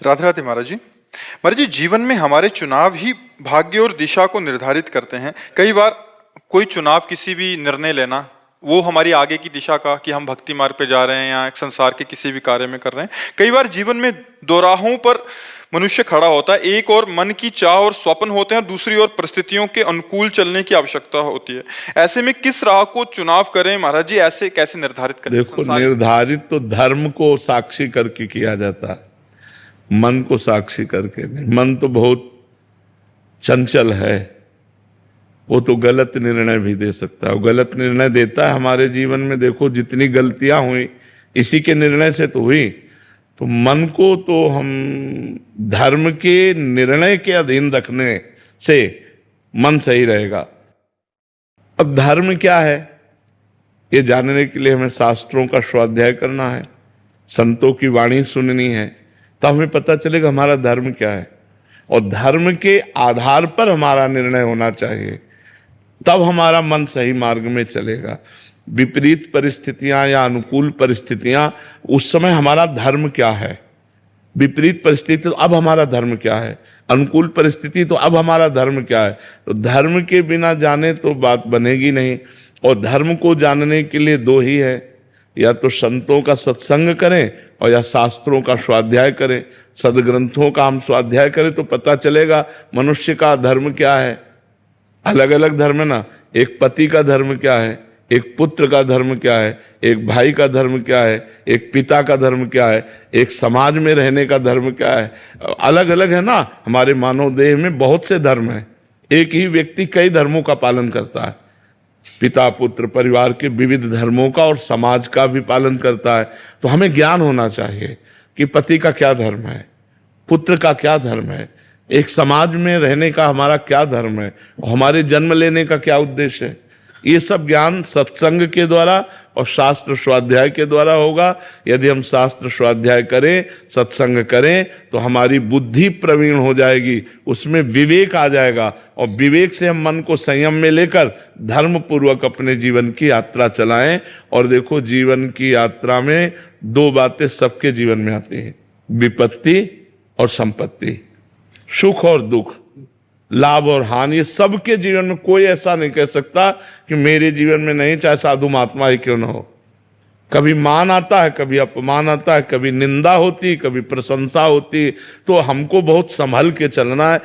राधे राधे महाराज जी। महाराज जी, जीवन में हमारे चुनाव ही भाग्य और दिशा को निर्धारित करते हैं। कई बार कोई चुनाव, किसी भी निर्णय लेना, वो हमारी आगे की दिशा का, कि हम भक्ति मार्ग पे जा रहे हैं या एक संसार के किसी भी कार्य में कर रहे हैं। कई बार जीवन में दो राहों पर मनुष्य खड़ा होता है। एक और मन की चाह और स्वप्न होते हैं, दूसरी ओर परिस्थितियों के अनुकूल चलने की आवश्यकता होती है। ऐसे में किस राह को चुनाव करें महाराज जी? ऐसे कैसे निर्धारित करें? देखो, निर्धारित तो धर्म को साक्षी करके किया जाता है, मन को साक्षी करके नहीं। मन तो बहुत चंचल है, वो तो गलत निर्णय भी दे सकता है। वो गलत निर्णय देता है हमारे जीवन में। देखो, जितनी गलतियां हुई इसी के निर्णय से तो हुई। तो मन को तो हम धर्म के निर्णय के अधीन रखने से मन सही रहेगा। अब धर्म क्या है, ये जानने के लिए हमें शास्त्रों का स्वाध्याय करना है, संतों की वाणी सुननी है, तो हमें पता चलेगा हमारा धर्म क्या है। और धर्म के आधार पर हमारा निर्णय होना चाहिए, तब हमारा मन सही मार्ग में चलेगा। विपरीत परिस्थितियां या अनुकूल परिस्थितियां, उस समय हमारा धर्म क्या है। विपरीत परिस्थिति तो अब हमारा धर्म क्या है, अनुकूल परिस्थिति तो अब हमारा धर्म क्या है। तो धर्म के बिना जाने तो बात बनेगी नहीं। और धर्म को जानने के लिए दो ही है, या तो संतों का सत्संग करें और या शास्त्रों का स्वाध्याय करें। सदग्रंथों का हम स्वाध्याय करें तो पता चलेगा मनुष्य का धर्म क्या है। अलग अलग धर्म है ना, एक पति का धर्म क्या है, एक पुत्र का धर्म क्या है, एक भाई का धर्म क्या है, एक पिता का धर्म क्या है, एक समाज में रहने का धर्म क्या है। अलग अलग है ना। हमारे मानव देह में बहुत से धर्म हैं। एक ही व्यक्ति कई धर्मों का पालन करता है, पिता पुत्र परिवार के विविध धर्मों का और समाज का भी पालन करता है। तो हमें ज्ञान होना चाहिए कि पति का क्या धर्म है, पुत्र का क्या धर्म है, एक समाज में रहने का हमारा क्या धर्म है, हमारे जन्म लेने का क्या उद्देश्य है। ये सब ज्ञान सत्संग के द्वारा और शास्त्र स्वाध्याय के द्वारा होगा। यदि हम शास्त्र स्वाध्याय करें, सत्संग करें, तो हमारी बुद्धि प्रवीण हो जाएगी, उसमें विवेक आ जाएगा। और विवेक से हम मन को संयम में लेकर धर्म पूर्वक अपने जीवन की यात्रा चलाएं। और देखो, जीवन की यात्रा में दो बातें सबके जीवन में आती हैं, विपत्ति और संपत्ति, सुख और दुख, लाभ और हानि। ये सबके जीवन में, कोई ऐसा नहीं कह सकता कि मेरे जीवन में नहीं, चाहे साधु महात्मा ही क्यों न हो। कभी मान आता है, कभी अपमान आता है, कभी निंदा होती, कभी प्रशंसा होती। तो हमको बहुत संभल के चलना है।